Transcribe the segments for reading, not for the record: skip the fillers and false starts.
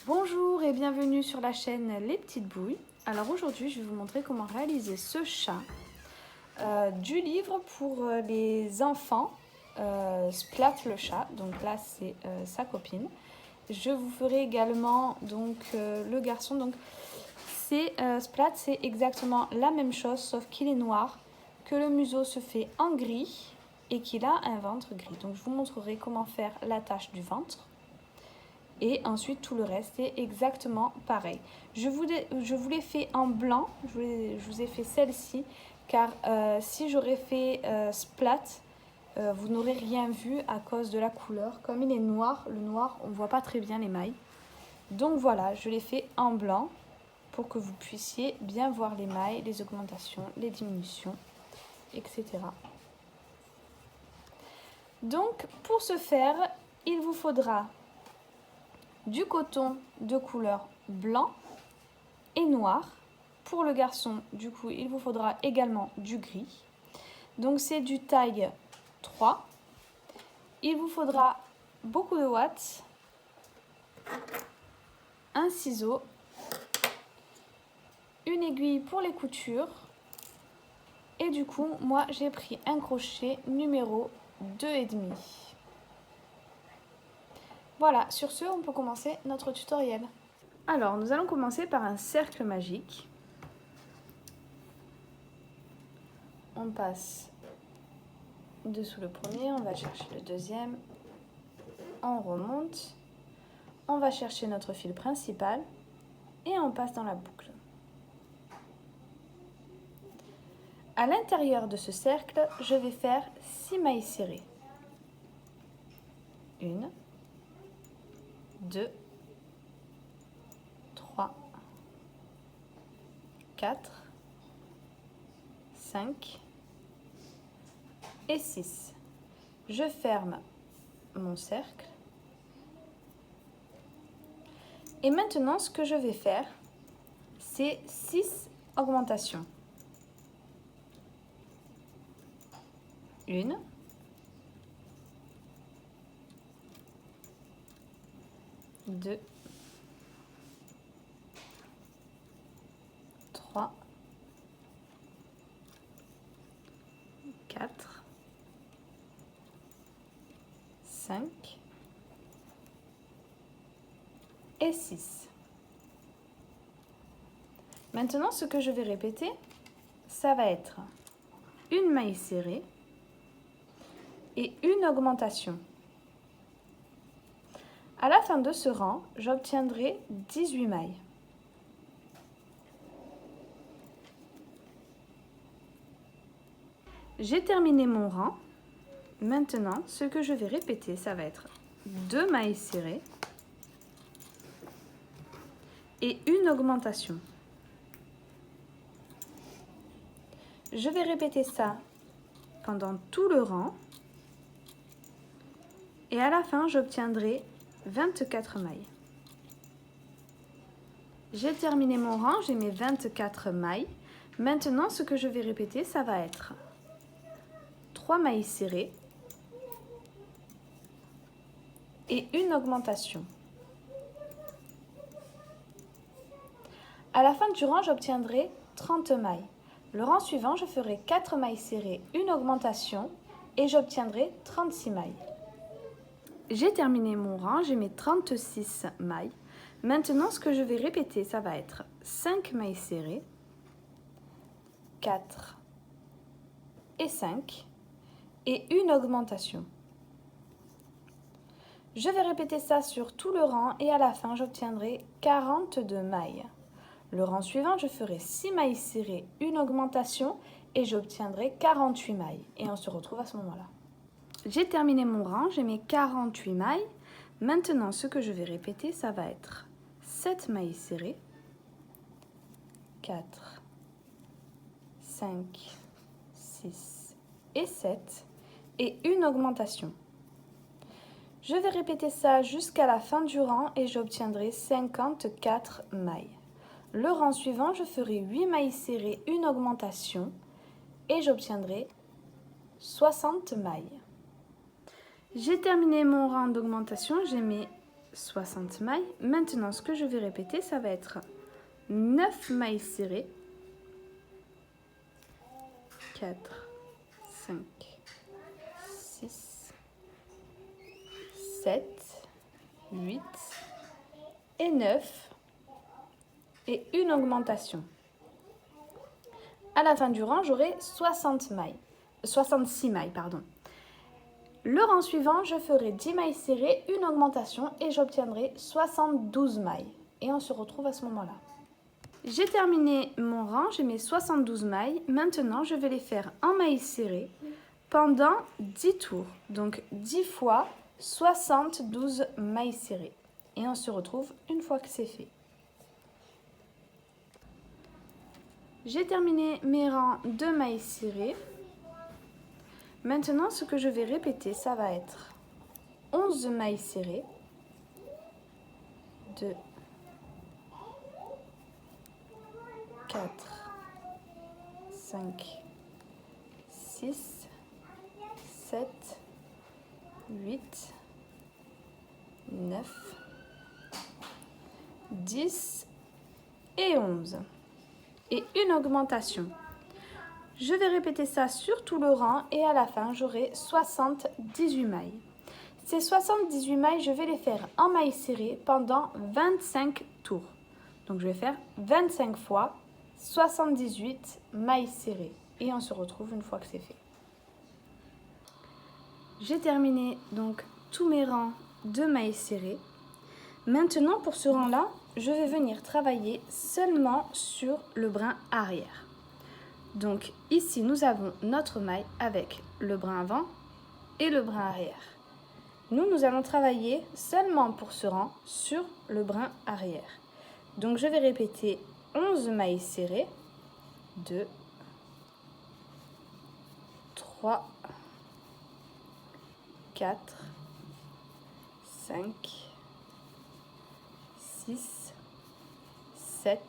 Bonjour et bienvenue sur la chaîne Les Petites Bouilles. Alors aujourd'hui je vais vous montrer comment réaliser ce chat du livre pour les enfants Splat le chat. Donc là c'est sa copine. Je vous ferai également donc le garçon. Donc c'est Splat, c'est exactement la même chose sauf qu'il est noir, que le museau se fait en gris et qu'il a un ventre gris. Donc je vous montrerai comment faire la tache du ventre. Et ensuite tout le reste est exactement pareil. Je vous l'ai fait en blanc, je vous ai fait celle-ci, car si j'aurais fait Splat, vous n'aurez rien vu à cause de la couleur. Comme il est noir, le noir on ne voit pas très bien les mailles. Donc voilà, je l'ai fait en blanc pour que vous puissiez bien voir les mailles, les augmentations, les diminutions, etc. Donc pour ce faire, il vous faudra du coton de couleur blanc et noir. Pour le garçon, du coup, il vous faudra également du gris. Donc c'est du taille 3. Il vous faudra beaucoup de watts, un ciseau, une aiguille pour les coutures. Et du coup, moi j'ai pris un crochet numéro 2,5. Voilà, sur ce, on peut commencer notre tutoriel. Alors, nous allons commencer par un cercle magique. On passe dessous le premier, on va chercher le deuxième, on remonte, on va chercher notre fil principal et on passe dans la boucle. À l'intérieur de ce cercle, je vais faire 6 mailles serrées. 1, 2, 3, 4, 5 et 6. Je ferme mon cercle. Et maintenant, ce que je vais faire, c'est 6 augmentations. 1, 2, 3, 4, 5 et 6. Maintenant, ce que je vais répéter, ça va être une maille serrée et une augmentation. À la fin de ce rang, j'obtiendrai 18 mailles. J'ai terminé mon rang. Maintenant, ce que je vais répéter, ça va être 2 mailles serrées et une augmentation. Je vais répéter ça pendant tout le rang et à la fin, j'obtiendrai 24 mailles. J'ai terminé mon rang, j'ai mes 24 mailles. Maintenant, ce que je vais répéter, ça va être 3 mailles serrées et une augmentation. À la fin du rang, j'obtiendrai 30 mailles. Le rang suivant, je ferai 4 mailles serrées, une augmentation et j'obtiendrai 36 mailles. J'ai terminé mon rang, j'ai mes 36 mailles. Maintenant, ce que je vais répéter, ça va être 5 mailles serrées, 4 et 5 et une augmentation. Je vais répéter ça sur tout le rang et à la fin, j'obtiendrai 42 mailles. Le rang suivant, je ferai 6 mailles serrées, une augmentation et j'obtiendrai 48 mailles. Et on se retrouve à ce moment-là. J'ai terminé mon rang, j'ai mes 48 mailles. Maintenant, ce que je vais répéter, ça va être 7 mailles serrées, 4, 5, 6 et 7 et une augmentation. Je vais répéter ça jusqu'à la fin du rang et j'obtiendrai 54 mailles. Le rang suivant, je ferai 8 mailles serrées, une augmentation et j'obtiendrai 60 mailles. J'ai terminé mon rang d'augmentation, j'ai mes 60 mailles. Maintenant, ce que je vais répéter, ça va être 9 mailles serrées. 4, 5, 6, 7, 8 et 9. Et une augmentation. À la fin du rang, j'aurai 66 mailles. Le rang suivant, je ferai 10 mailles serrées, une augmentation et j'obtiendrai 72 mailles. Et on se retrouve à ce moment-là. J'ai terminé mon rang, j'ai mes 72 mailles. Maintenant, je vais les faire en mailles serrées pendant 10 tours. Donc 10 fois 72 mailles serrées. Et on se retrouve une fois que c'est fait. J'ai terminé mes rangs de mailles serrées. Maintenant, ce que je vais répéter, ça va être 11 mailles serrées, 2, 4, 5, 6, 7, 8, 9, 10 et 11. Et une augmentation. Je vais répéter ça sur tout le rang et à la fin, j'aurai 78 mailles. Ces 78 mailles, je vais les faire en mailles serrées pendant 25 tours. Donc, je vais faire 25 fois 78 mailles serrées. Et on se retrouve une fois que c'est fait. J'ai terminé donc tous mes rangs de mailles serrées. Maintenant, pour ce rang-là, je vais venir travailler seulement sur le brin arrière. Donc ici, nous avons notre maille avec le brin avant et le brin arrière. Nous allons travailler seulement pour ce rang sur le brin arrière. Donc je vais répéter 11 mailles serrées. 2, 3, 4, 5, 6, 7,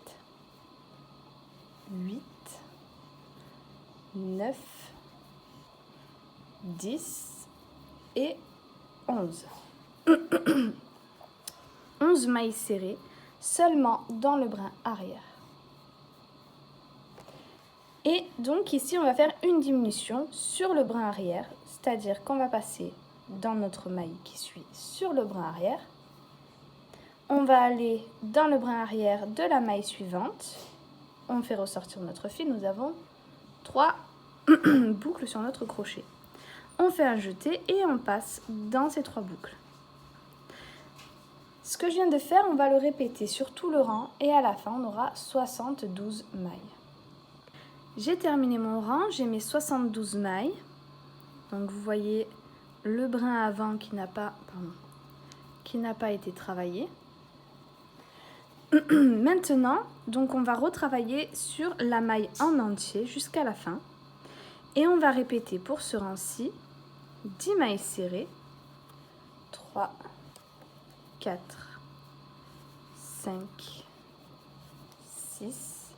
8, 9, 10 et 11. 11 mailles serrées seulement dans le brin arrière. Et donc ici, on va faire une diminution sur le brin arrière, c'est-à-dire qu'on va passer dans notre maille qui suit sur le brin arrière. On va aller dans le brin arrière de la maille suivante. On fait ressortir notre fil. Nous avons 3 boucles sur notre crochet. On fait un jeté et on passe dans ces 3 boucles. Ce que je viens de faire, on va le répéter sur tout le rang et à la fin, on aura 72 mailles. J'ai terminé mon rang, j'ai mes 72 mailles. Donc vous voyez le brin avant qui n'a pas été travaillé. Maintenant, donc on va retravailler sur la maille en entier jusqu'à la fin. Et on va répéter pour ce rang-ci 10 mailles serrées. 3, 4, 5, 6,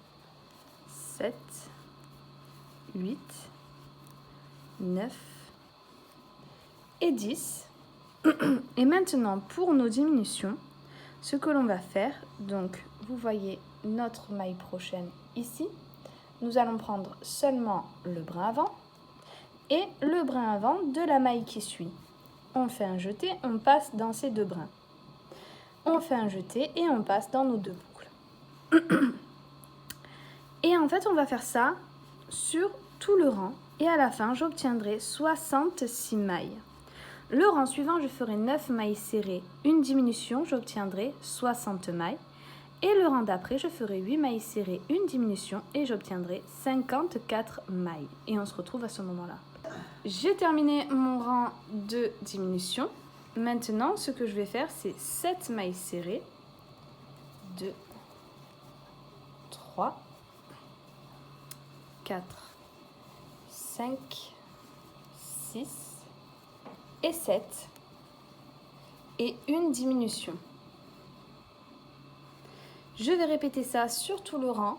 7, 8, 9 et 10. Et maintenant, pour nos diminutions, ce que l'on va faire, donc vous voyez notre maille prochaine ici, nous allons prendre seulement le brin avant et le brin avant de la maille qui suit. On fait un jeté, on passe dans ces 2 brins. On fait un jeté et on passe dans nos 2 boucles. Et en fait, on va faire ça sur tout le rang et à la fin, j'obtiendrai 66 mailles. Le rang suivant, je ferai 9 mailles serrées, une diminution, j'obtiendrai 60 mailles. Et le rang d'après, je ferai 8 mailles serrées, une diminution et j'obtiendrai 54 mailles. Et on se retrouve à ce moment-là. J'ai terminé mon rang de diminution. Maintenant, ce que je vais faire, c'est 7 mailles serrées. 2, 3, 4, 5, 6 et 7. Et une diminution. Je vais répéter ça sur tout le rang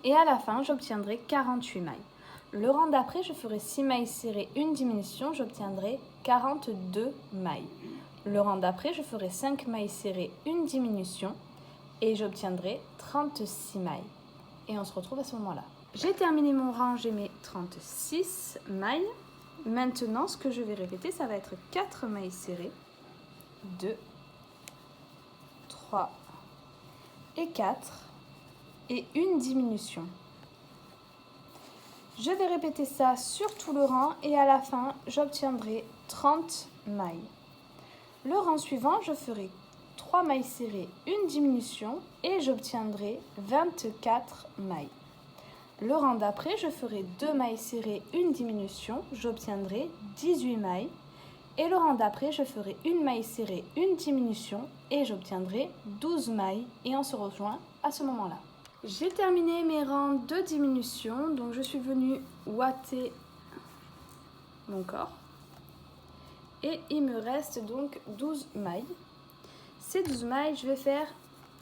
et à la fin, j'obtiendrai 48 mailles. Le rang d'après, je ferai 6 mailles serrées, une diminution, j'obtiendrai 42 mailles. Le rang d'après, je ferai 5 mailles serrées, une diminution et j'obtiendrai 36 mailles. Et on se retrouve à ce moment-là. J'ai terminé mon rang, j'ai mes 36 mailles. Maintenant, ce que je vais répéter, ça va être 4 mailles serrées, 2, 3 et 4 et une diminution. Je vais répéter ça sur tout le rang et à la fin, j'obtiendrai 30 mailles. Le rang suivant, je ferai 3 mailles serrées, une diminution et j'obtiendrai 24 mailles. Le rang d'après, je ferai 2 mailles serrées, une diminution, j'obtiendrai 18 mailles. Et le rang d'après, je ferai une maille serrée, une diminution et j'obtiendrai 12 mailles et on se rejoint à ce moment-là. J'ai terminé mes rangs de diminution, donc je suis venue ouater mon corps. Et il me reste donc 12 mailles. Ces 12 mailles, je vais faire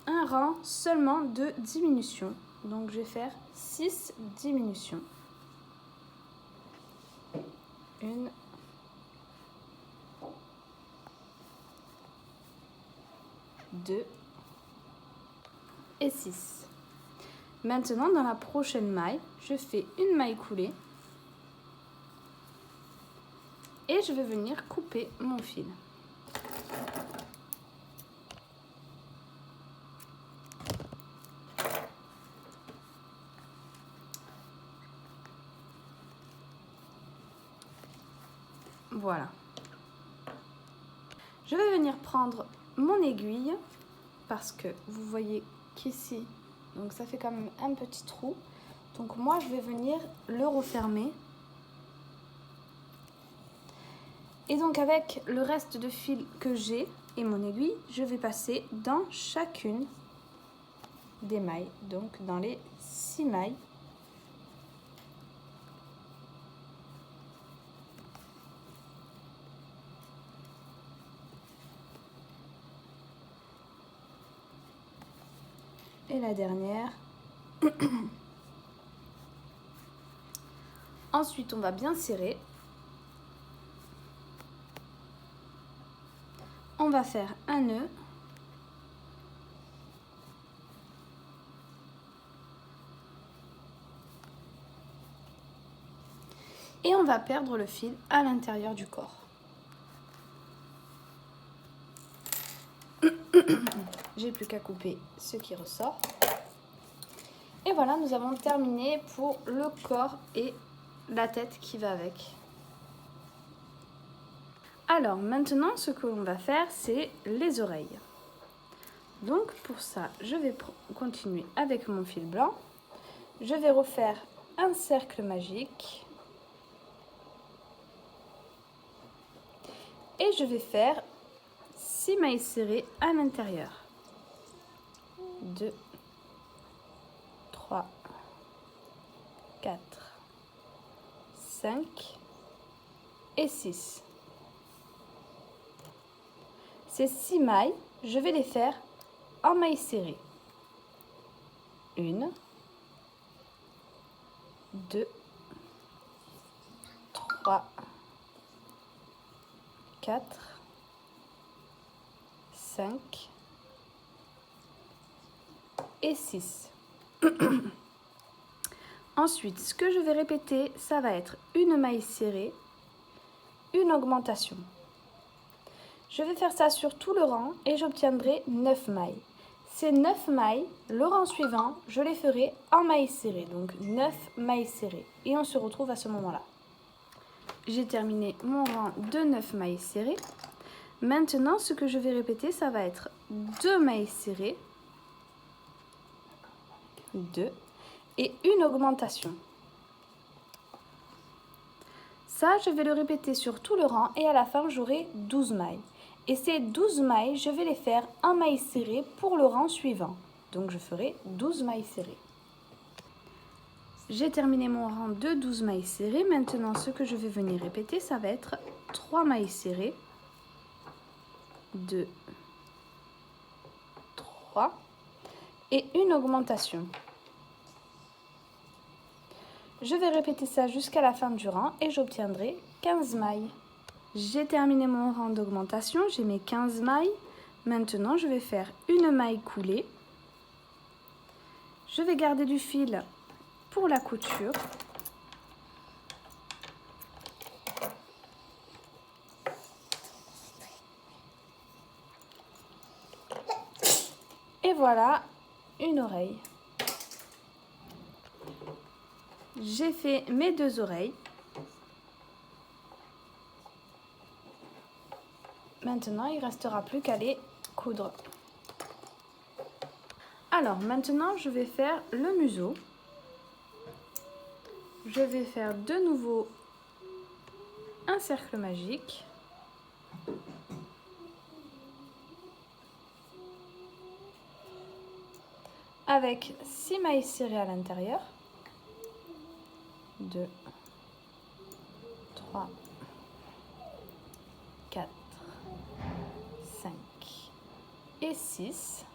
un rang seulement de diminution. Donc je vais faire 6 diminutions. 1, 2 et 6. Maintenant, dans la prochaine maille, je fais une maille coulée et je vais venir couper mon fil. Voilà. Je vais venir prendre mon aiguille parce que vous voyez qu'ici, donc ça fait quand même un petit trou. Donc moi, je vais venir le refermer. Et donc avec le reste de fil que j'ai et mon aiguille, je vais passer dans chacune des mailles, donc dans les 6 mailles. Et la dernière. Ensuite, on va bien serrer. On va faire un nœud. Et on va perdre le fil à l'intérieur du corps. J'ai plus qu'à couper ce qui ressort. Et voilà, nous avons terminé pour le corps et la tête qui va avec. Alors maintenant, ce que l'on va faire, c'est les oreilles. Donc pour ça, je vais continuer avec mon fil blanc. Je vais refaire un cercle magique. Et je vais faire 6 mailles serrées à l'intérieur. 2, 3, 4, 5 et 6. Ces 6 mailles, je vais les faire en mailles serrées. 1, 2, 3, 4, 5 et 6. Ensuite, ce que je vais répéter, ça va être une maille serrée, une augmentation. Je vais faire ça sur tout le rang et j'obtiendrai 9 mailles. Ces 9 mailles, le rang suivant, je les ferai en mailles serrées, donc 9 mailles serrées. Et on se retrouve à ce moment-là. J'ai terminé mon rang de 9 mailles serrées. Maintenant, ce que je vais répéter, ça va être 2 mailles serrées, 2 et une augmentation. Ça, je vais le répéter sur tout le rang et à la fin, j'aurai 12 mailles. Et ces 12 mailles, je vais les faire en mailles serrées pour le rang suivant. Donc, je ferai 12 mailles serrées. J'ai terminé mon rang de 12 mailles serrées. Maintenant, ce que je vais venir répéter, ça va être 3 mailles serrées, 2, 3 et une augmentation. Je vais répéter ça jusqu'à la fin du rang et j'obtiendrai 15 mailles. J'ai terminé mon rang d'augmentation, j'ai mes 15 mailles. Maintenant, je vais faire une maille coulée. Je vais garder du fil pour la couture. Et voilà une oreille. J'ai fait mes 2 oreilles. Maintenant, il ne restera plus qu'à les coudre. Alors, maintenant, je vais faire le museau. Je vais faire de nouveau un cercle magique. Avec 6 mailles serrées à l'intérieur. 2, 3, 4, 5 et 6.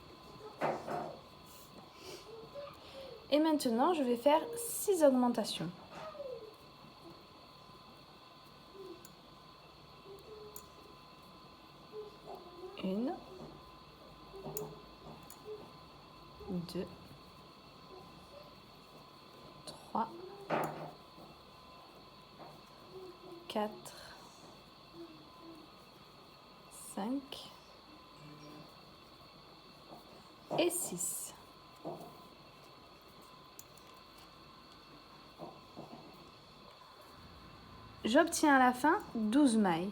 Et maintenant, je vais faire 6 augmentations. Une, 2, 3, 4, 5 et 6. J'obtiens à la fin 12 mailles.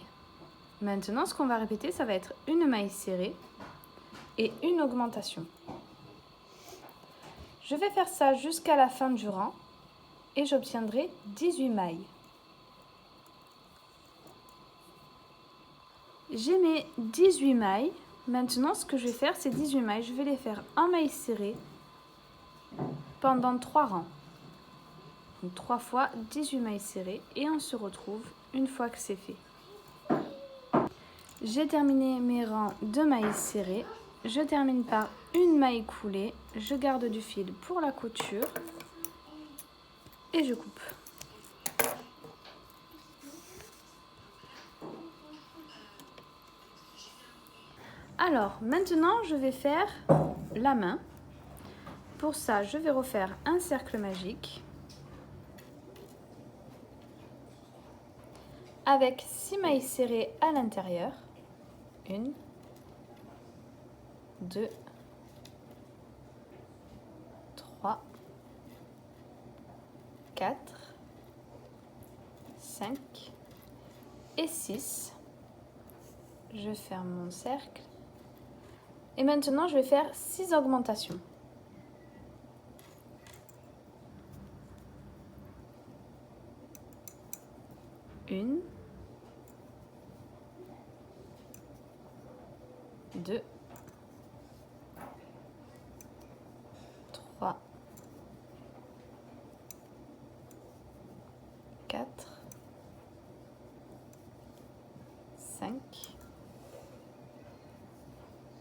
Maintenant, ce qu'on va répéter, ça va être une maille serrée et une augmentation. Je vais faire ça jusqu'à la fin du rang et j'obtiendrai 18 mailles. J'ai mes 18 mailles. Maintenant, ce que je vais faire, ces 18 mailles, je vais les faire en mailles serrées pendant 3 rangs. Donc 3 fois 18 mailles serrées et on se retrouve une fois que c'est fait. J'ai terminé mes rangs de mailles serrées. Je termine par une maille coulée. Je garde du fil pour la couture et je coupe. Alors, maintenant, je vais faire la main. Pour ça, je vais refaire un cercle magique avec 6 mailles serrées à l'intérieur. 1, 2, 3, 4, 5 et 6. Je ferme mon cercle. Et maintenant, je vais faire 6 augmentations. Une, 2, 3, 4, 5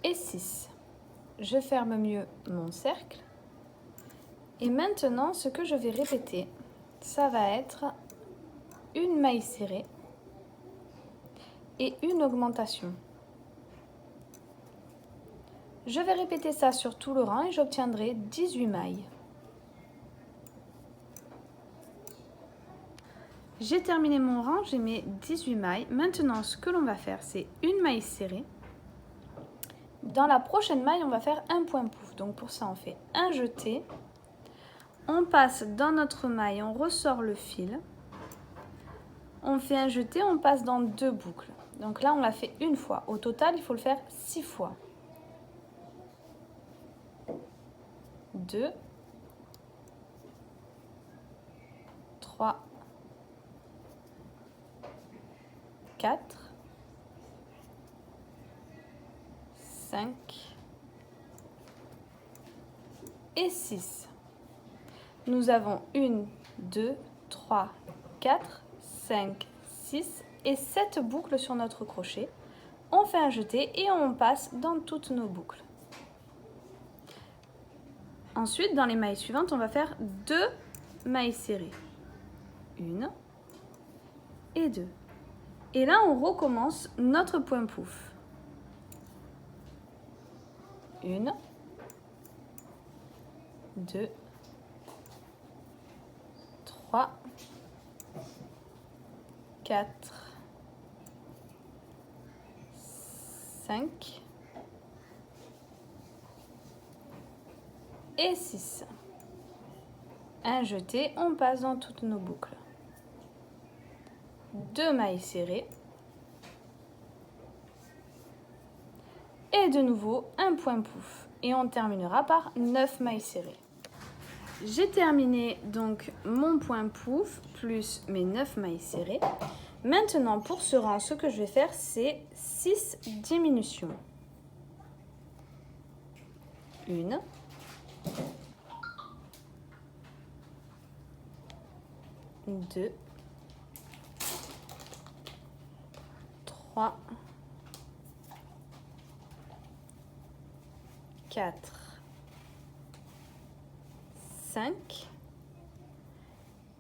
et 6. Je ferme mieux mon cercle. Et maintenant, ce que je vais répéter, ça va être une maille serrée et une augmentation. Je vais répéter ça sur tout le rang et j'obtiendrai 18 mailles. J'ai terminé mon rang, j'ai mes 18 mailles. Maintenant, ce que l'on va faire, c'est une maille serrée. Dans la prochaine maille, on va faire un point pouf. Donc pour ça, on fait un jeté. On passe dans notre maille, on ressort le fil. On fait un jeté, on passe dans 2 boucles. Donc là, on l'a fait une fois. Au total, il faut le faire 6 fois. 2, 3, 4, 5 et 6. Nous avons 1, 2, 3, 4, 5, 6 et 7 boucles sur notre crochet. On fait un jeté et on passe dans toutes nos boucles. Ensuite, dans les mailles suivantes, on va faire 2 mailles serrées. 1 et 2. Et là, on recommence notre point pouf. 1, 2, 3, 4, 5 et 6. Un jeté, on passe dans toutes nos boucles. 2 mailles serrées. Et de nouveau, un point pouf. Et on terminera par 9 mailles serrées. J'ai terminé donc mon point pouf plus mes 9 mailles serrées. Maintenant, pour ce rang, ce que je vais faire, c'est 6 diminutions. 1, 2, 3, 4, 5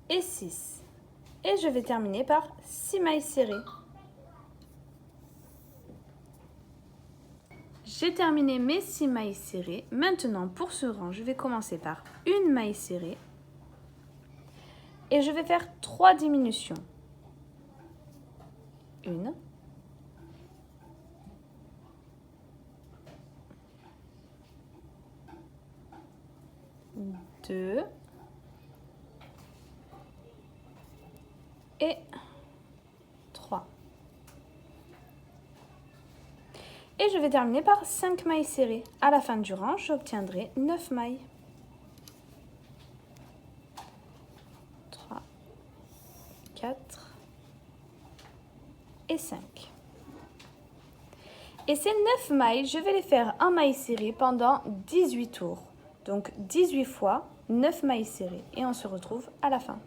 et 6. Et je vais terminer par 6 mailles serrées. J'ai terminé mes 6 mailles serrées. Maintenant, pour ce rang, je vais commencer par une maille serrée. Et je vais faire 3 diminutions. 1, 2 et 3. Et je vais terminer par 5 mailles serrées. À la fin du rang, j'obtiendrai 9 mailles. 3, 4 et 5. Et ces 9 mailles, je vais les faire en mailles serrées pendant 18 tours. Donc 18 fois 9 mailles serrées. Et on se retrouve à la fin.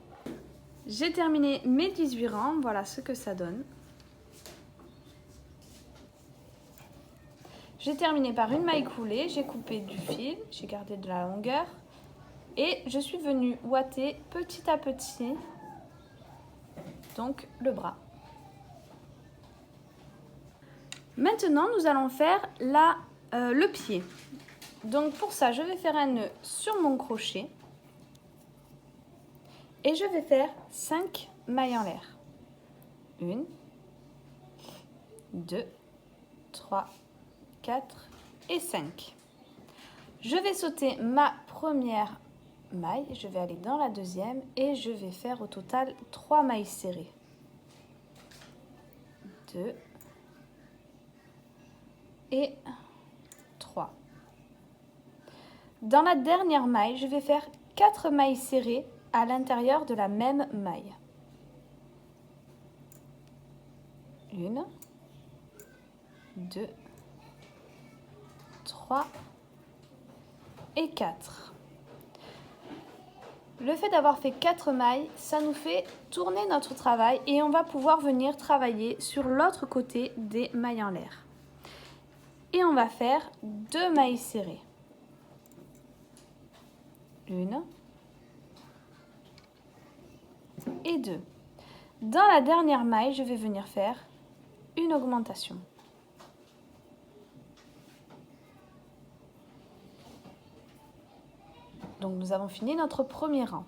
J'ai terminé mes 18 rangs. Voilà ce que ça donne. J'ai terminé par une maille coulée. J'ai coupé du fil. J'ai gardé de la longueur. Et je suis venue ouater petit à petit donc le bras. Maintenant, nous allons faire le pied. Donc pour ça, je vais faire un nœud sur mon crochet et je vais faire 5 mailles en l'air. 1, 2, 3, 4 et 5. Je vais sauter ma première maille, je vais aller dans la deuxième et je vais faire au total 3 mailles serrées. 2 et 3. Dans la dernière maille, je vais faire 4 mailles serrées à l'intérieur de la même maille. 1, 2, 3 et 4. Le fait d'avoir fait 4 mailles, ça nous fait tourner notre travail et on va pouvoir venir travailler sur l'autre côté des mailles en l'air. Et on va faire 2 mailles serrées. 1 et 2. Dans la dernière maille, je vais venir faire une augmentation. Donc nous avons fini notre premier rang.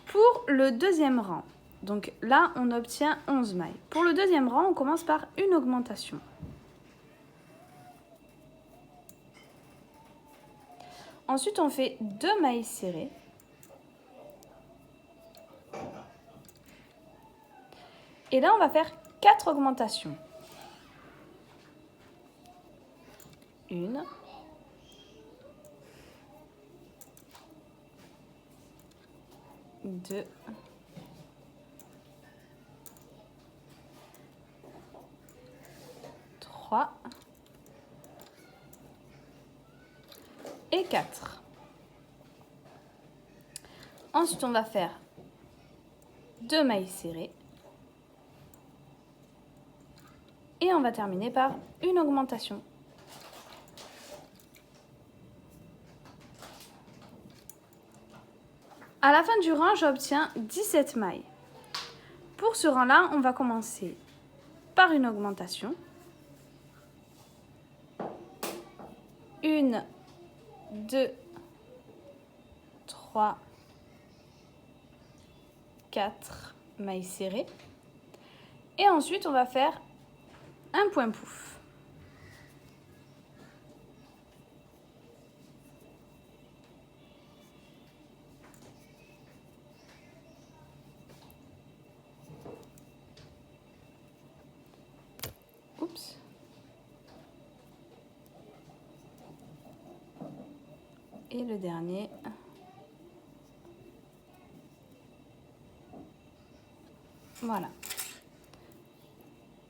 Pour le deuxième rang, donc là on obtient 11 mailles. Pour le deuxième rang, on commence par une augmentation. Ensuite, on fait 2 mailles serrées. Et là, on va faire 4 augmentations. 1, 2, 3 et 4. Ensuite, on va faire 2 mailles serrées. Et on va terminer par une augmentation. À la fin du rang, j'obtiens 17 mailles. Pour ce rang-là, on va commencer par une augmentation. 1, 2, 3, 4 mailles serrées. Et ensuite, on va faire un point pouf. Oups. Et le dernier. Voilà.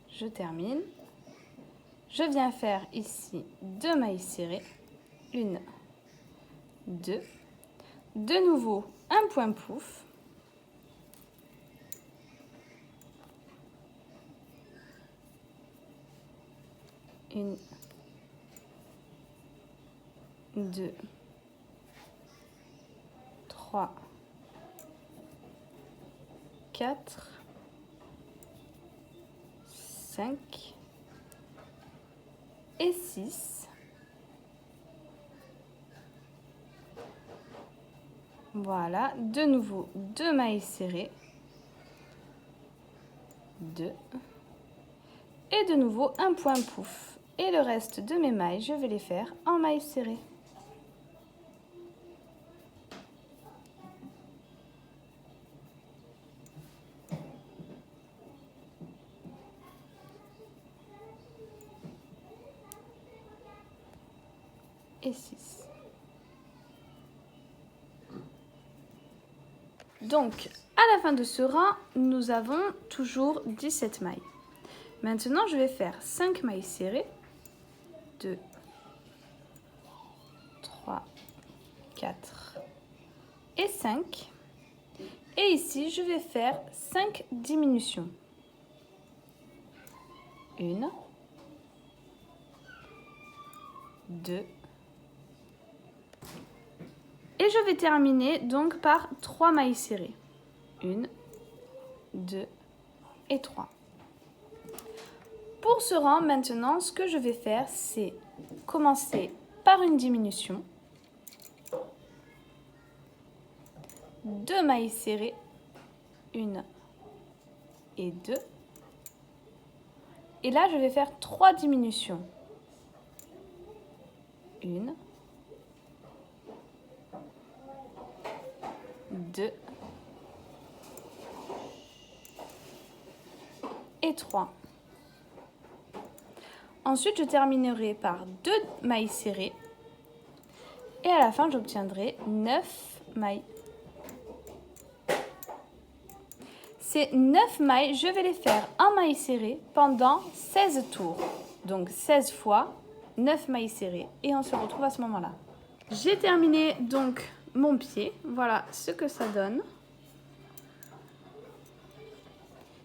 Je termine. Je viens faire ici 2 mailles serrées. 1, 2. De nouveau, un point pouf. Une, 2, 3, 4, 5 et 6. Voilà, de nouveau 2 mailles serrées. 2. Et de nouveau un point pouf. Et le reste de mes mailles, je vais les faire en mailles serrées. Et 6. Donc, à la fin de ce rang, nous avons toujours 17 mailles. Maintenant, je vais faire 5 mailles serrées. 2, 3, 4 et 5. Et ici, je vais faire 5 diminutions. 1, 2. Et je vais terminer donc par 3 mailles serrées. 1, 2 et 3. Pour ce rang, maintenant, ce que je vais faire, c'est commencer par une diminution. 2 mailles serrées. 1 et 2. Et là, je vais faire 3 diminutions. 1, 2 et 3. Ensuite, je terminerai par 2 mailles serrées et à la fin, j'obtiendrai 9 mailles. Ces 9 mailles, je vais les faire en mailles serrées pendant 16 tours. Donc 16 fois 9 mailles serrées et on se retrouve à ce moment-là. J'ai terminé donc mon pied. Voilà ce que ça donne.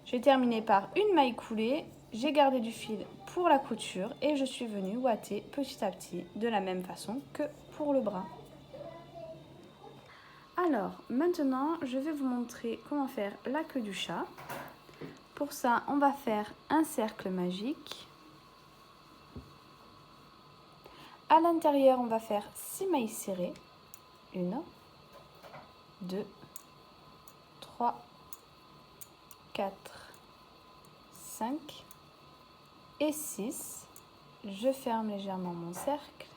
J'ai terminé par une maille coulée. J'ai gardé du fil pour la couture et je suis venue ouater petit à petit de la même façon que pour le bras. Alors, maintenant, je vais vous montrer comment faire la queue du chat. Pour ça, on va faire un cercle magique. À l'intérieur, on va faire 6 mailles serrées. 1, 2, 3, 4, 5 et 6. Je ferme légèrement mon cercle.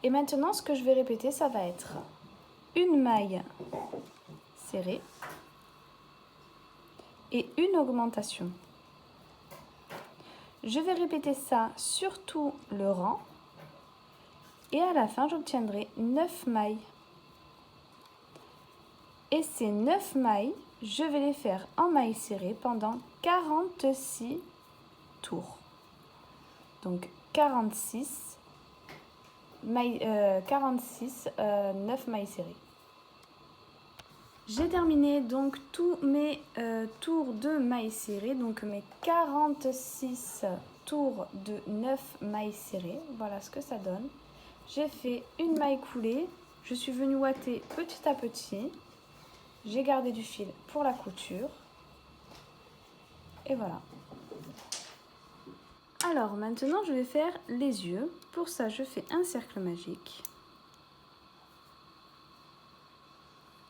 Et maintenant, ce que je vais répéter, ça va être une maille serrée et une augmentation. Je vais répéter ça sur tout le rang et à la fin j'obtiendrai 9 mailles. Et ces 9 mailles, je vais les faire en mailles serrées pendant 46 tours. Donc 46, 9 mailles serrées. J'ai terminé donc tous mes tours de mailles serrées, donc mes 46 tours de 9 mailles serrées. Voilà ce que ça donne. J'ai fait une maille coulée, je suis venue ouater petit à petit. J'ai gardé du fil pour la couture. Et voilà. Alors maintenant je vais faire les yeux. Pour ça je fais un cercle magique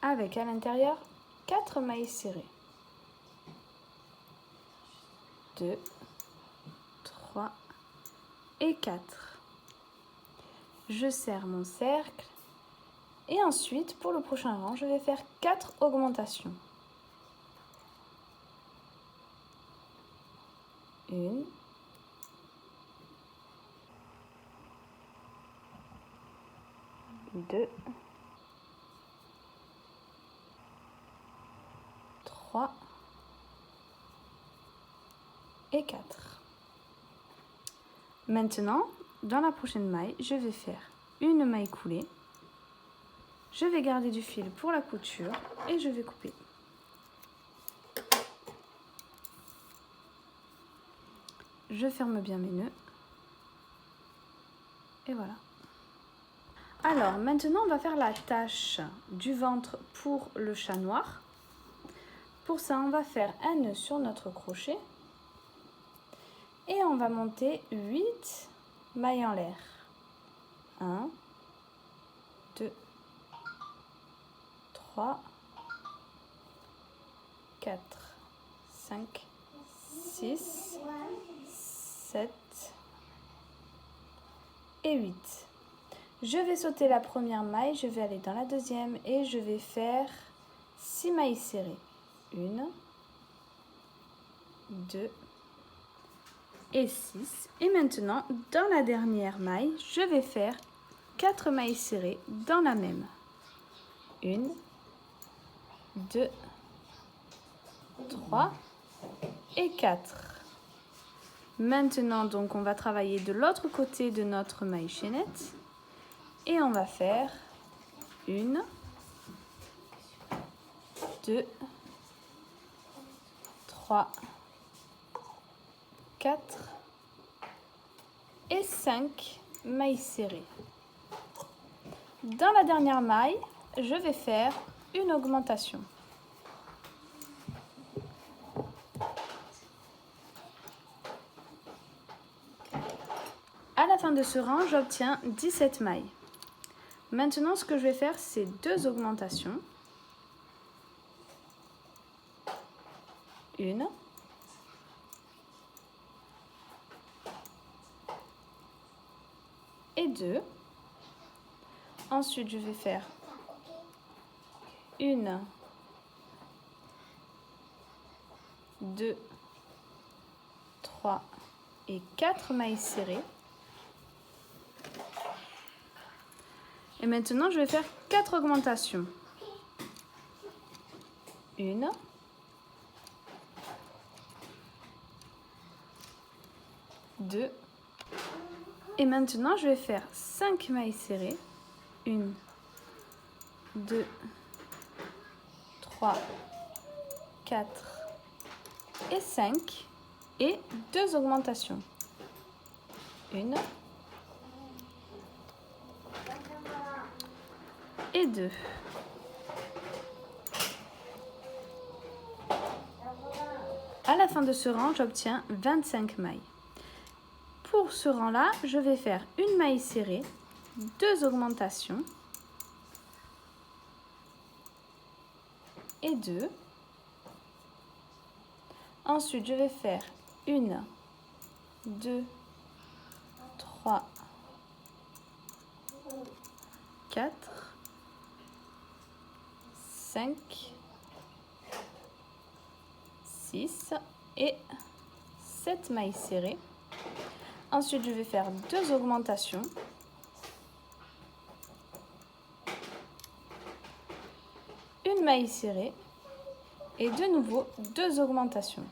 avec à l'intérieur 4 mailles serrées. 2, 3 et 4. Je serre mon cercle et ensuite pour le prochain rang je vais faire 4 augmentations. 1, 2, 3 et 4. Maintenant, dans la prochaine maille, je vais faire une maille coulée. Je vais garder du fil pour la couture et je vais couper. Je ferme bien mes nœuds. Et voilà. Alors, maintenant, on va faire la tache du ventre pour le chat noir. Pour ça, on va faire un nœud sur notre crochet. Et on va monter 8 mailles en l'air. 1, 2, 3, 4, 5, 6, 7 et 8. Je vais sauter la première maille, je vais aller dans la deuxième et je vais faire 6 mailles serrées. 1, 2 et 6. Et maintenant, dans la dernière maille, je vais faire 4 mailles serrées dans la même. 1, 2, 3 et 4. Maintenant, donc, on va travailler de l'autre côté de notre maille chaînette. Et on va faire 1, 2, 3, 4 et 5 mailles serrées. Dans la dernière maille, je vais faire une augmentation. À la fin de ce rang, j'obtiens 17 mailles. Maintenant, ce que je vais faire, c'est 2 augmentations. 1. Et 2. Ensuite, je vais faire 1, 2, 3 et 4 mailles serrées. Et maintenant, je vais faire 4 augmentations. 1, 2, et maintenant, je vais faire 5 mailles serrées. 1, 2, 3, 4 et 5. Et 2 augmentations. 1 et 2. À la fin de ce rang, j'obtiens 25 mailles. Pour ce rang-là, je vais faire une maille serrée, 2 augmentations et 2. Ensuite, je vais faire 1, 2, 3, 4, 5, 6 et 7 mailles serrées. Ensuite, je vais faire 2 augmentations. Une maille serrée et de nouveau 2 augmentations.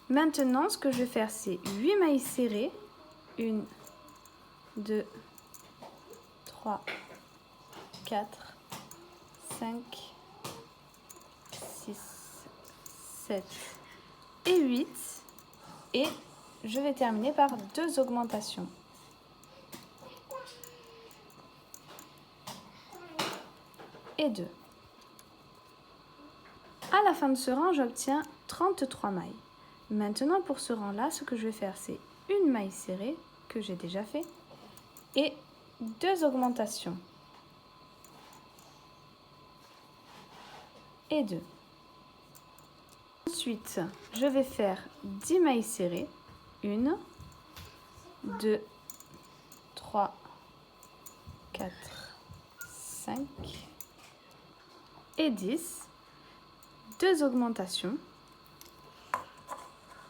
Maintenant, ce que je vais faire, c'est 8 mailles serrées. 1, 2, 3, 4, 5, 6, 7 et 8. Et je vais terminer par 2 augmentations. Et 2. À la fin de ce rang, j'obtiens 33 mailles. Maintenant, pour ce rang-là, ce que je vais faire, c'est une maille serrée que j'ai déjà fait et 2 augmentations. Et 2. Ensuite, je vais faire 10 mailles serrées. 1, 2, 3, 4, 5 et 10. 2 augmentations.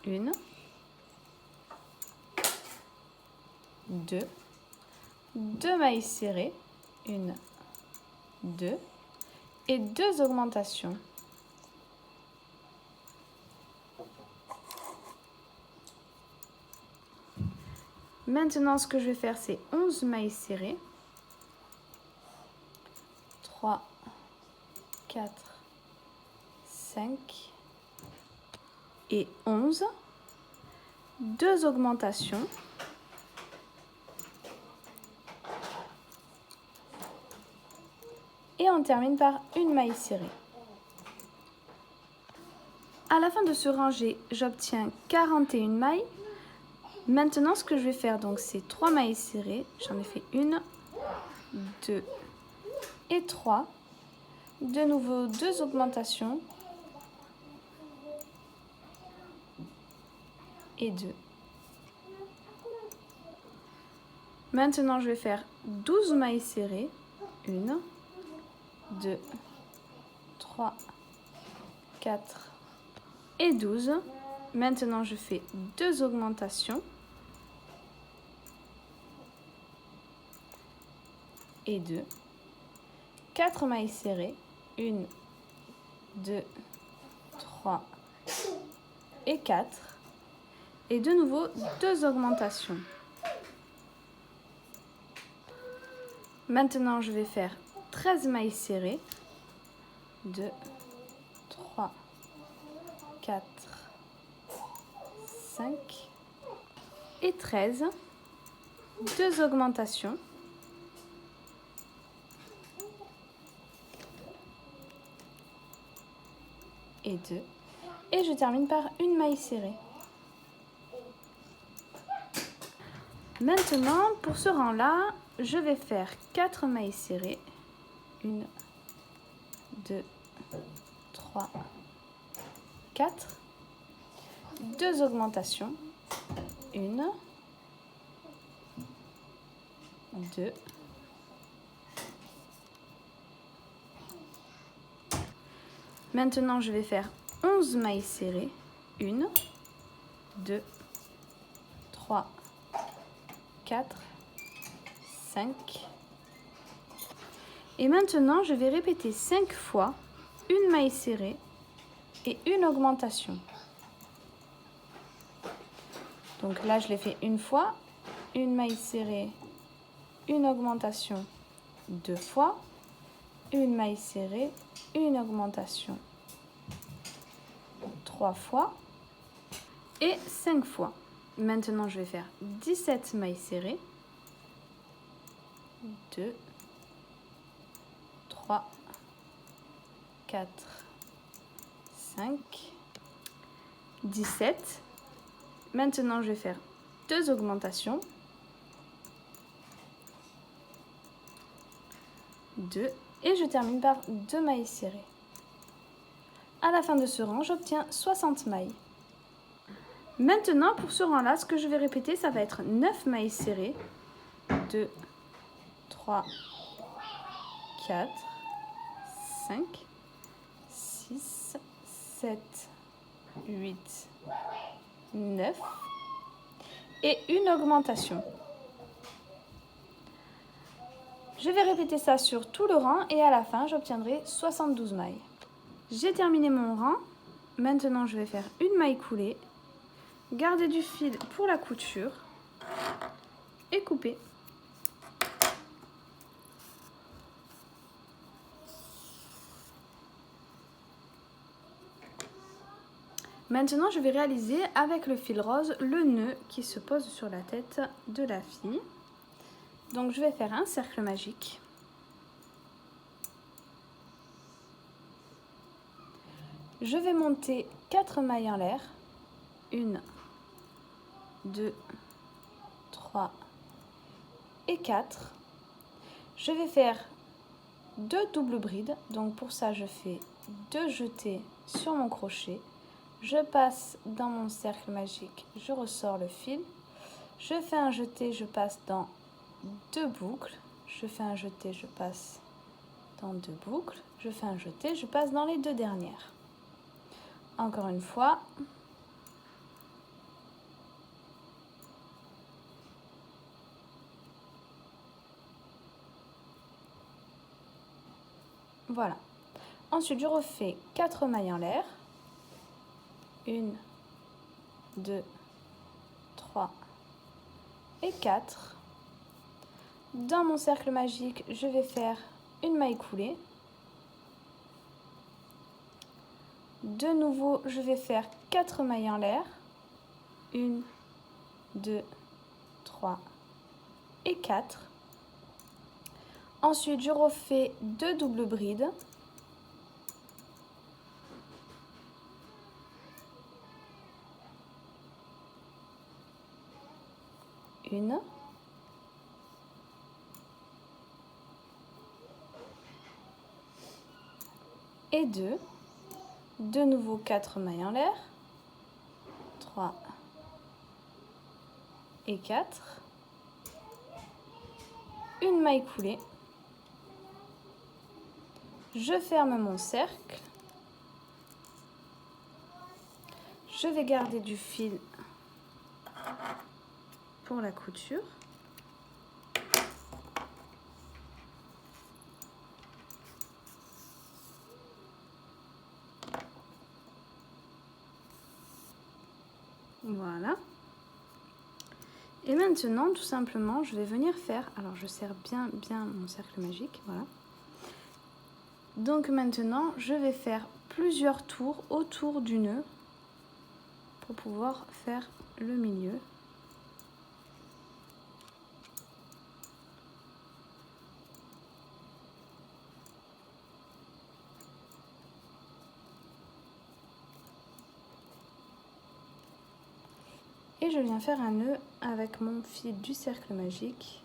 1, 2, 2 mailles serrées. 1, 2 et 2 augmentations. Maintenant, ce que je vais faire, c'est 11 mailles serrées. 3, 4, 5 et 11. 2 augmentations. Et on termine par une maille serrée. À la fin de ce rangé, j'obtiens 41 mailles. Maintenant, ce que je vais faire, donc, c'est 3 mailles serrées. J'en ai fait 1, 2 et 3. De nouveau, 2 augmentations. Et 2. Maintenant, je vais faire 12 mailles serrées. 1, 2, 3, 4 et 12. Maintenant, je fais 2 augmentations. Et 2. 4 mailles serrées. 1, 2, 3 et 4. Et de nouveau, 2 augmentations. Maintenant, je vais faire 13 mailles serrées. 2, 3, 4, 5 et 13. 2 augmentations. Et 2. Et je termine par une maille serrée. Maintenant, pour ce rang-là, je vais faire 4 mailles serrées. 1, 2, 3, 4. 2 augmentations. 1, 2. Maintenant, je vais faire 11 mailles serrées. 1, 2, 3, 4, 5. Et maintenant, je vais répéter 5 fois une maille serrée et une augmentation. Donc là, je l'ai fait une fois, une maille serrée, une augmentation 2 fois, une maille serrée, une augmentation 3 fois et 5 fois. Maintenant, je vais faire 17 mailles serrées. 2, 3, 4, 5, 17. Maintenant, je vais faire 2 augmentations. 2 et je termine par 2 mailles serrées. À la fin de ce rang, j'obtiens 60 mailles. Maintenant, pour ce rang-là, ce que je vais répéter, ça va être 9 mailles serrées. 2, 3, 4, 5, 6, 7, 8, 9 et une augmentation. Je vais répéter ça sur tout le rang et à la fin, j'obtiendrai 72 mailles. J'ai terminé mon rang. Maintenant, je vais faire une maille coulée, garder du fil pour la couture et couper. Maintenant, je vais réaliser avec le fil rose le nœud qui se pose sur la tête de la fille. Donc, je vais faire un cercle magique. Je vais monter 4 mailles en l'air. 1, 2, 3 et 4. Je vais faire 2 doubles brides. Donc pour ça, je fais 2 jetés sur mon crochet. Je passe dans mon cercle magique, je ressors le fil. Je fais un jeté, je passe dans 2 boucles. Je fais un jeté, je passe dans 2 boucles. Je fais un jeté, je passe dans les 2 dernières. Encore une fois. Voilà. Ensuite, je refais 4 mailles en l'air. 1, 2, 3 et 4. Dans mon cercle magique, je vais faire une maille coulée. De nouveau, je vais faire 4 mailles en l'air. 1, 2, 3 et 4. Ensuite, je refais 2 doubles brides. Une. Et 2. De nouveau 4 mailles en l'air. 3 et 4. Une maille coulée. Je ferme mon cercle. Je vais garder du fil pour la couture. Voilà. Et maintenant, tout simplement, je vais venir faire... Alors, je serre bien mon cercle magique, voilà. Donc maintenant, je vais faire plusieurs tours autour du nœud pour pouvoir faire le milieu. Et je viens faire un nœud avec mon fil du cercle magique.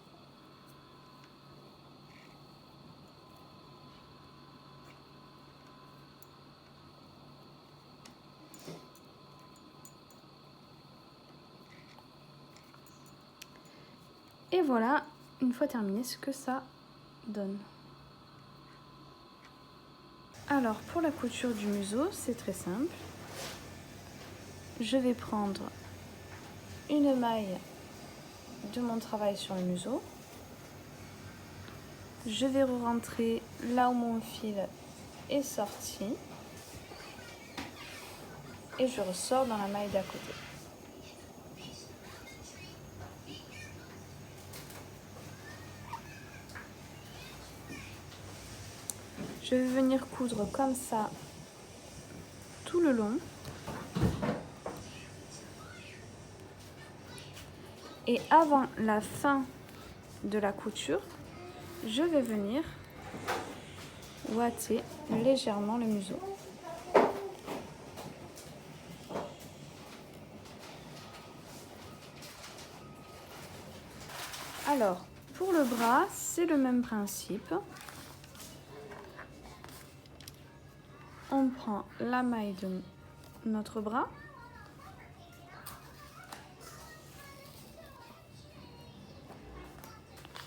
Et voilà, une fois terminé, ce que ça donne. Alors, pour la couture du museau, c'est très simple. Je vais prendre une maille de mon travail sur le museau. Je vais rentrer là où mon fil est sorti. Et je ressors dans la maille d'à côté. Je vais venir coudre comme ça tout le long. Et avant la fin de la couture, je vais venir ouater légèrement le museau. Alors, pour le bras, c'est le même principe. On prend la maille de notre bras.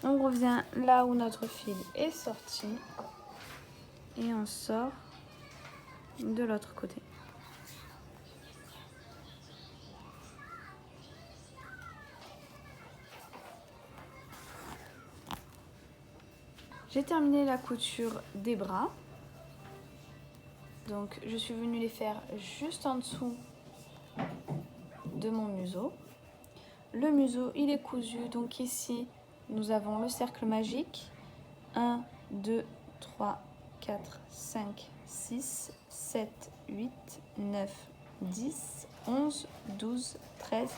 On revient là où notre fil est sorti et on sort de l'autre côté. J'ai terminé la couture des bras. Donc je suis venue les faire juste en dessous de mon museau. Le museau, il est cousu, donc ici nous avons le cercle magique. 1, 2, 3, 4, 5, 6, 7, 8, 9, 10, 11, 12, 13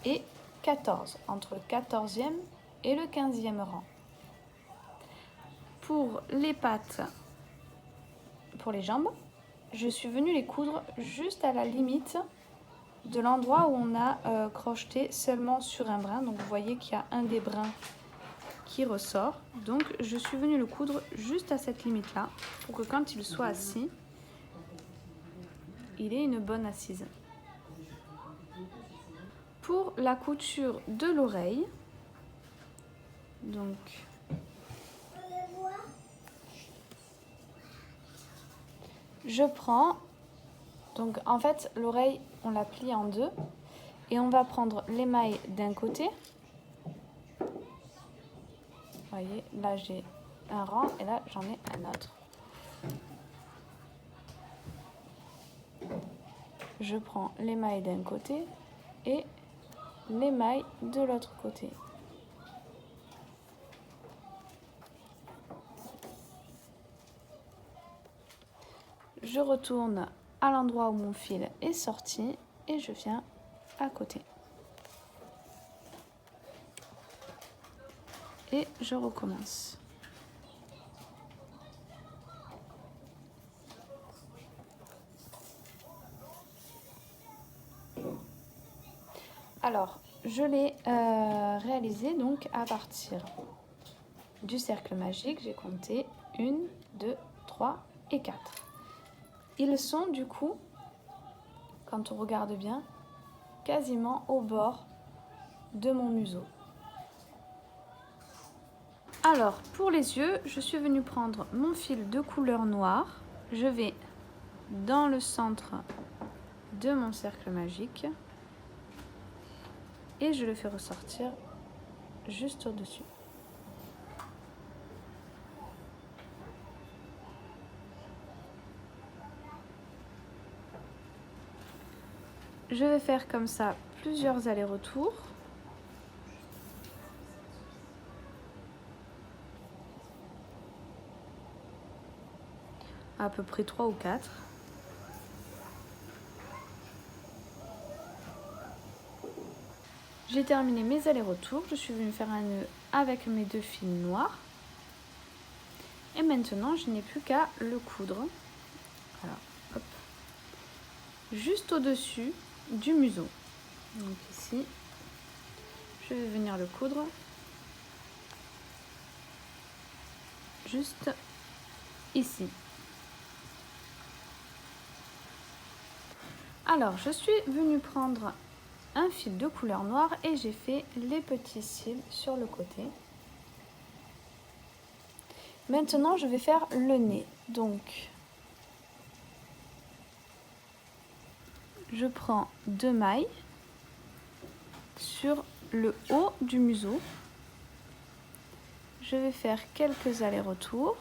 et 14, entre le 14e et le 15e rang. Pour les pattes, pour les jambes, je suis venue les coudre juste à la limite de l'endroit où on a crocheté seulement sur un brin. Donc vous voyez qu'il y a un des brins qui ressort. Donc je suis venue le coudre juste à cette limite là pour que quand il soit assis, il ait une bonne assise. Pour la couture de l'oreille, donc je prends, donc en fait l'oreille on la plie en deux et on va prendre l'émail d'un côté. Vous voyez, là j'ai un rang et là j'en ai un autre. Je prends l'émail d'un côté et l'émail de l'autre côté. Je retourne à l'endroit où mon fil est sorti et je viens à côté. Et je recommence. Alors, je l'ai réalisé donc à partir du cercle magique. J'ai compté 1, 2, 3 et 4. Ils sont du coup, quand on regarde bien, quasiment au bord de mon museau. Alors, pour les yeux, je suis venue prendre mon fil de couleur noire. Je vais dans le centre de mon cercle magique et je le fais ressortir juste au-dessus. Je vais faire comme ça plusieurs allers-retours. À peu près 3 ou 4. J'ai terminé mes allers-retours. Je suis venue faire un nœud avec mes 2 fils noirs. Et maintenant, je n'ai plus qu'à le coudre. Voilà, hop. Juste au-dessus du museau. Donc ici, je vais venir le coudre juste ici. Alors, je suis venue prendre un fil de couleur noire et j'ai fait les petits cils sur le côté. Maintenant, je vais faire le nez. Donc, je prends 2 mailles sur le haut du museau. Je vais faire quelques allers-retours.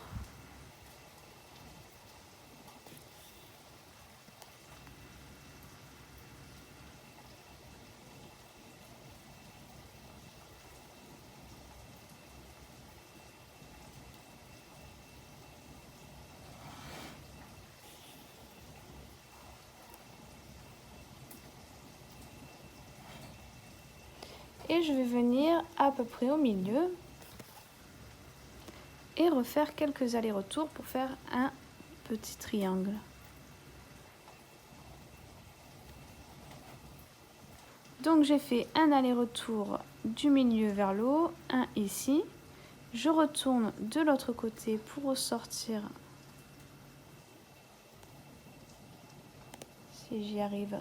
Et je vais venir à peu près au milieu et refaire quelques allers-retours pour faire un petit triangle. Donc j'ai fait un aller-retour du milieu vers le haut, un ici. Je retourne de l'autre côté pour ressortir, si j'y arrive.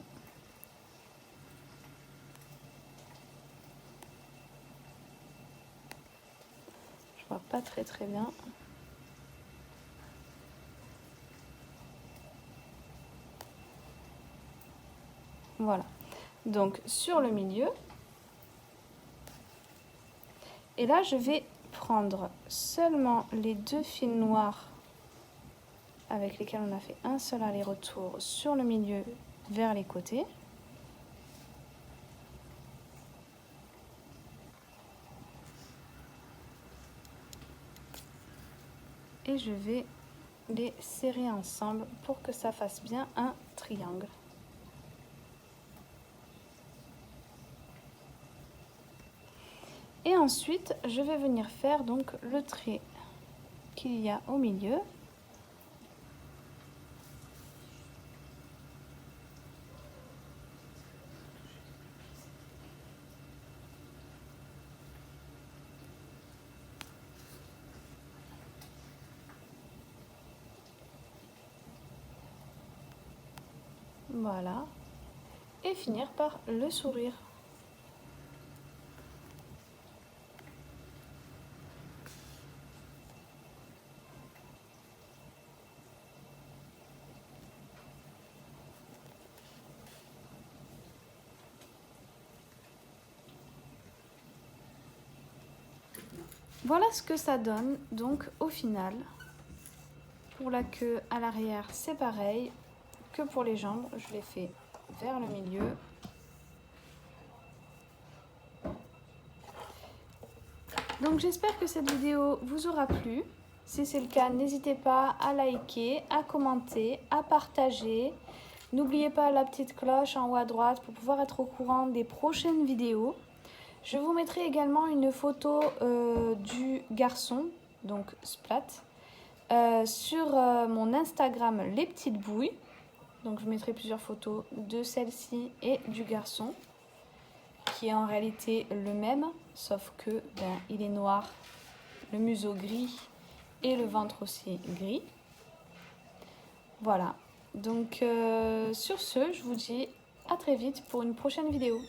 Je vois pas très bien. Voilà. Donc sur le milieu. Et là, je vais prendre seulement les 2 fils noirs avec lesquels on a fait un seul aller-retour sur le milieu vers les côtés. Et je vais les serrer ensemble pour que ça fasse bien un triangle. Et ensuite, je vais venir faire donc le trait qu'il y a au milieu. Voilà. Et finir par le sourire. Voilà ce que ça donne donc au final. Pour la queue à l'arrière, c'est pareil que pour les jambes. Je les fais vers le milieu. Donc j'espère que cette vidéo vous aura plu. Si c'est le cas, n'hésitez pas à liker, à commenter, à partager. N'oubliez pas la petite cloche en haut à droite pour pouvoir être au courant des prochaines vidéos. Je vous mettrai également une photo du garçon, donc Splat, sur mon Instagram Les Petites Bouilles. Donc je mettrai plusieurs photos de celle-ci et du garçon, qui est en réalité le même, sauf que il est noir, le museau gris et le ventre aussi gris. Voilà, donc sur ce, je vous dis à très vite pour une prochaine vidéo.